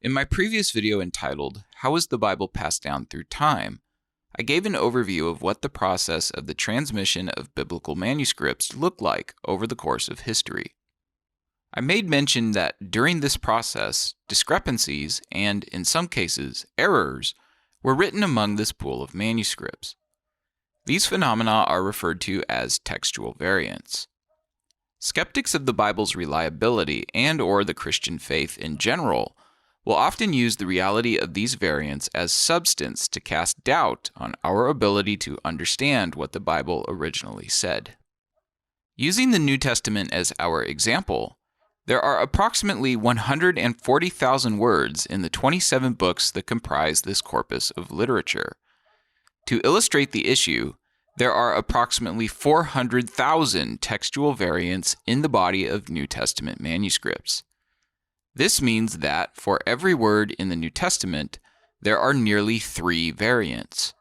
In my previous video entitled, How is the Bible Passed Down Through Time?, I gave an overview of what the process of the transmission of biblical manuscripts looked like over the course of history. I made mention that during this process, discrepancies and, in some cases, errors were written among this pool of manuscripts. These phenomena are referred to as textual variants. Skeptics of the Bible's reliability and/or the Christian faith in general will often use the reality of these variants as substance to cast doubt on our ability to understand what the Bible originally said. Using the New Testament as our example, there are approximately 140,000 words in the 27 books that comprise this corpus of literature. To illustrate the issue, there are approximately 400,000 textual variants in the body of New Testament manuscripts. This means that for every word in the New Testament, there are nearly 3 variants.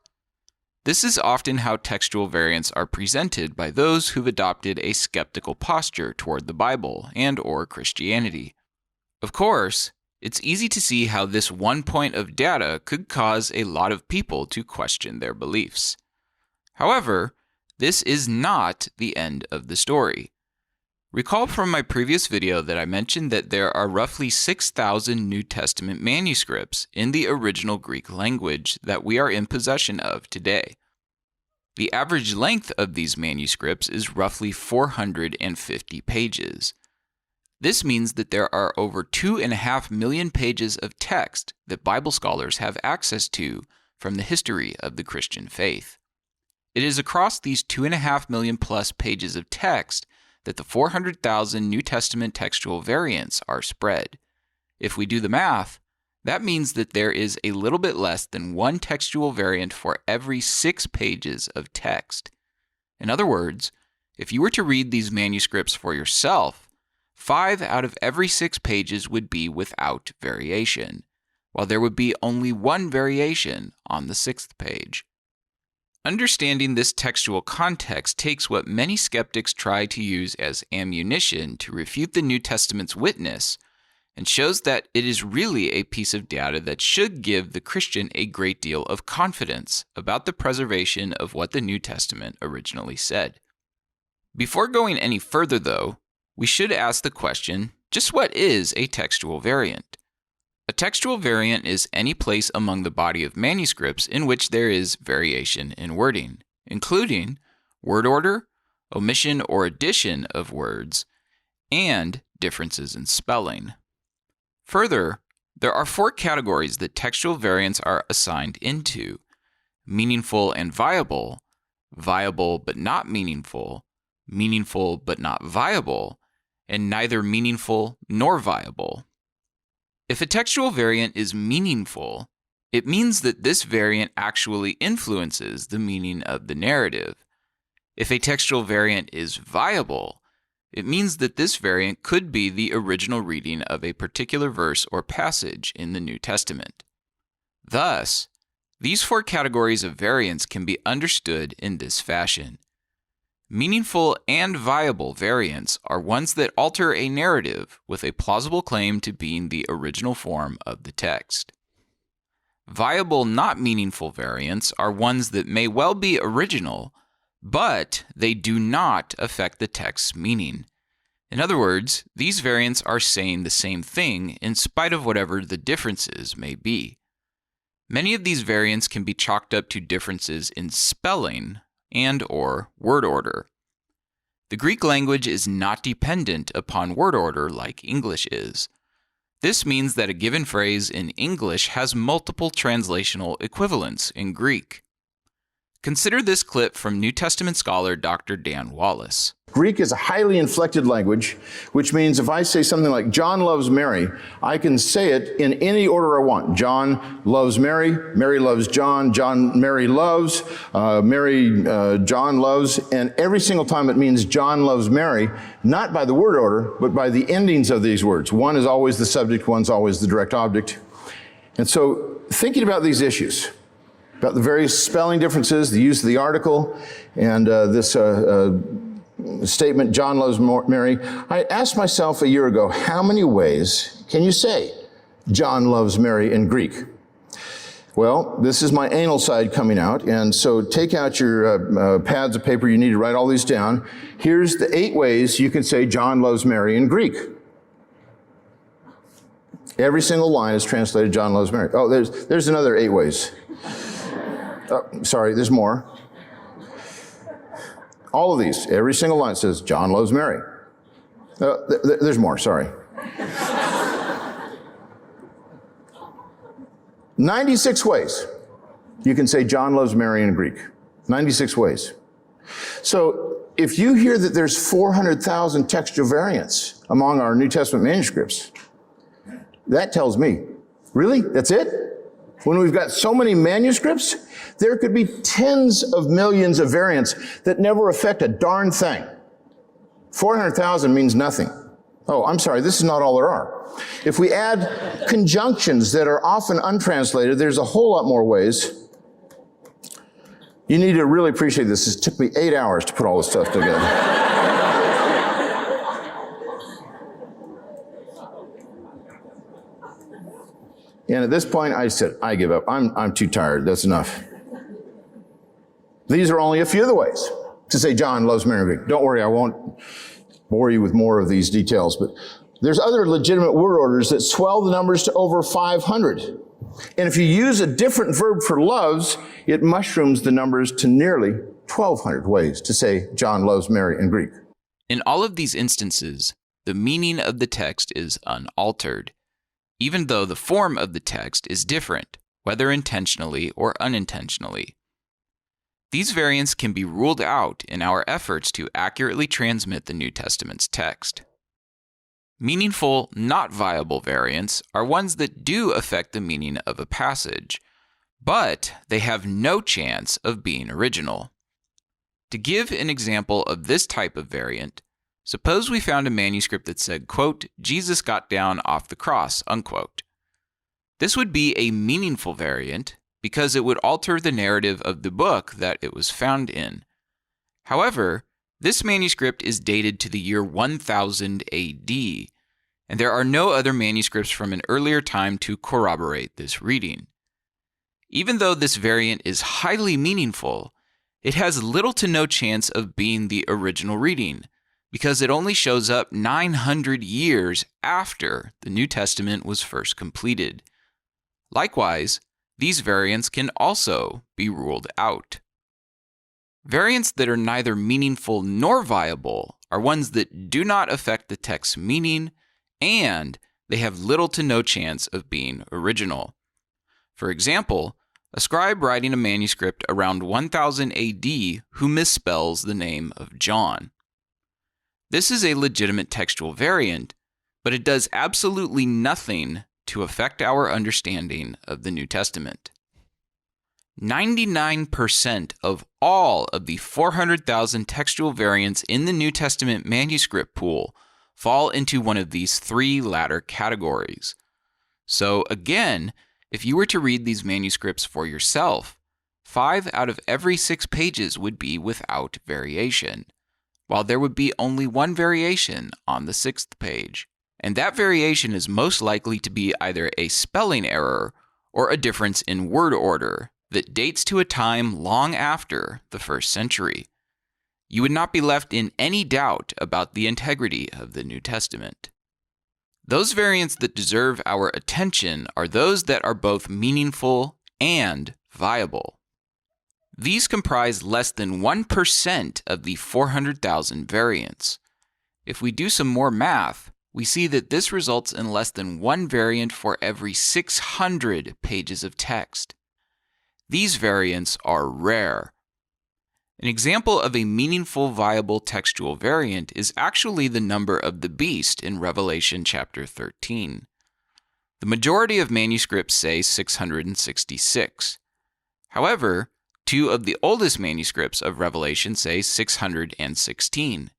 This is often how textual variants are presented by those who've adopted a skeptical posture toward the Bible and/or Christianity. Of course, it's easy to see how this one point of data could cause a lot of people to question their beliefs. However, this is not the end of the story. Recall from my previous video that I mentioned that there are roughly 6,000 New Testament manuscripts in the original Greek language that we are in possession of today. The average length of these manuscripts is roughly 450 pages. This means that there are over 2.5 million pages of text that Bible scholars have access to from the history of the Christian faith. It is across these 2.5 million plus pages of text that the 400,000 New Testament textual variants are spread. If we do the math, that means that there is a little bit less than 1 textual variant for every 6 pages of text. In other words, if you were to read these manuscripts for yourself, 5 out of every 6 pages would be without variation, while there would be only 1 variation on the 6th page. Understanding this textual context takes what many skeptics try to use as ammunition to refute the New Testament's witness, and shows that it is really a piece of data that should give the Christian a great deal of confidence about the preservation of what the New Testament originally said. Before going any further, though, we should ask the question, just what is a textual variant? A textual variant is any place among the body of manuscripts in which there is variation in wording, including word order, omission or addition of words, and differences in spelling. Further, there are 4 categories that textual variants are assigned into: meaningful and viable, viable but not meaningful, meaningful but not viable, and neither meaningful nor viable. If a textual variant is meaningful, it means that this variant actually influences the meaning of the narrative. If a textual variant is viable, it means that this variant could be the original reading of a particular verse or passage in the New Testament. Thus, these 4 categories of variants can be understood in this fashion. Meaningful and viable variants are ones that alter a narrative with a plausible claim to being the original form of the text. Viable, not meaningful variants are ones that may well be original, but they do not affect the text's meaning. In other words, these variants are saying the same thing in spite of whatever the differences may be. Many of these variants can be chalked up to differences in spelling and/or word order. The Greek language is not dependent upon word order like English is. This means that a given phrase in English has multiple translational equivalents in Greek. Consider this clip from New Testament scholar Dr. Dan Wallace. Greek is a highly inflected language, which means if I say something like John loves Mary, I can say it in any order I want. John loves Mary, Mary loves John, Mary loves, John loves, and every single time it means John loves Mary, not by the word order, but by the endings of these words. One is always the subject, one's always the direct object. And so thinking about these issues, about the various spelling differences, the use of the article, and this statement, John loves Mary, I asked myself a year ago, how many ways can you say John loves Mary in Greek? Well, this is my anal side coming out, and so take out your pads of paper. You need to write all these down. Here's the 8 ways you can say John loves Mary in Greek. Every single line is translated John loves Mary. Oh, there's another 8 ways. Oh, sorry, there's more. All of these, every single line says John loves Mary. There's more, sorry. 96 ways you can say John loves Mary in Greek. 96 ways. So if you hear that there's 400,000 textual variants among our New Testament manuscripts, that tells me, really? That's it? When we've got so many manuscripts, there could be tens of millions of variants that never affect a darn thing. 400,000 means nothing. Oh, I'm sorry, this is not all there are. If we add conjunctions that are often untranslated, there's a whole lot more ways. You need to really appreciate this. It took me 8 hours to put all this stuff together. And at this point, I said, I give up. I'm too tired. That's enough. These are only a few of the ways to say John loves Mary in Greek. Don't worry, I won't bore you with more of these details, but there's other legitimate word orders that swell the numbers to over 500. And if you use a different verb for loves, it mushrooms the numbers to nearly 1,200 ways to say John loves Mary in Greek. In all of these instances, the meaning of the text is unaltered, even though the form of the text is different, whether intentionally or unintentionally. These variants can be ruled out in our efforts to accurately transmit the New Testament's text. Meaningful, not viable variants are ones that do affect the meaning of a passage, but they have no chance of being original. To give an example of this type of variant, suppose we found a manuscript that said, quote, Jesus got down off the cross, unquote. This would be a meaningful variant because it would alter the narrative of the book that it was found in. However, this manuscript is dated to the year 1000 AD, and there are no other manuscripts from an earlier time to corroborate this reading. Even though this variant is highly meaningful, it has little to no chance of being the original reading, because it only shows up 900 years after the New Testament was first completed. Likewise, these variants can also be ruled out. Variants that are neither meaningful nor viable are ones that do not affect the text's meaning, and they have little to no chance of being original. For example, a scribe writing a manuscript around 1000 AD who misspells the name of John. This is a legitimate textual variant, but it does absolutely nothing to affect our understanding of the New Testament. 99% of all of the 400,000 textual variants in the New Testament manuscript pool fall into one of these 3 latter categories. So again, if you were to read these manuscripts for yourself, 5 out of every 6 pages would be without variation, while there would be only 1 variation on the 6th page. And that variation is most likely to be either a spelling error or a difference in word order that dates to a time long after the 1st century. You would not be left in any doubt about the integrity of the New Testament. Those variants that deserve our attention are those that are both meaningful and viable. These comprise less than 1% of the 400,000 variants. If we do some more math, we see that this results in less than 1 variant for every 600 pages of text. These variants are rare. An example of a meaningful, viable textual variant is actually the number of the beast in Revelation chapter 13. The majority of manuscripts say 666. However, 2 of the oldest manuscripts of Revelation say 616.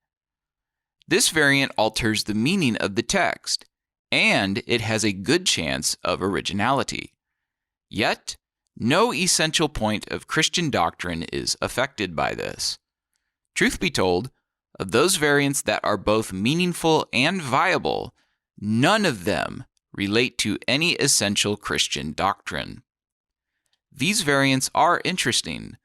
This variant alters the meaning of the text, and it has a good chance of originality. Yet, no essential point of Christian doctrine is affected by this. Truth be told, of those variants that are both meaningful and viable, none of them relate to any essential Christian doctrine. These variants are interesting,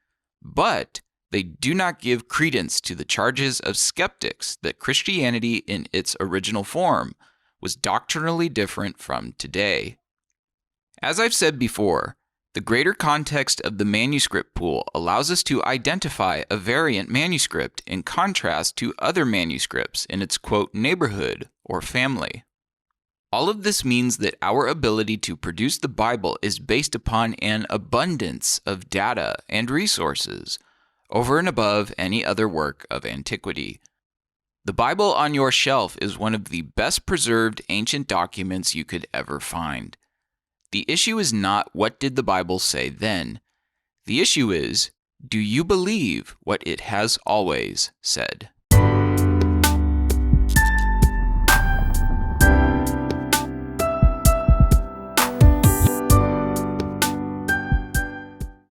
but they do not give credence to the charges of skeptics that Christianity in its original form was doctrinally different from today. As I've said before, the greater context of the manuscript pool allows us to identify a variant manuscript in contrast to other manuscripts in its, quote, neighborhood or family. All of this means that our ability to produce the Bible is based upon an abundance of data and resources, over and above any other work of antiquity. The Bible on your shelf is one of the best preserved ancient documents you could ever find. The issue is not what did the Bible say then. The issue is, do you believe what it has always said?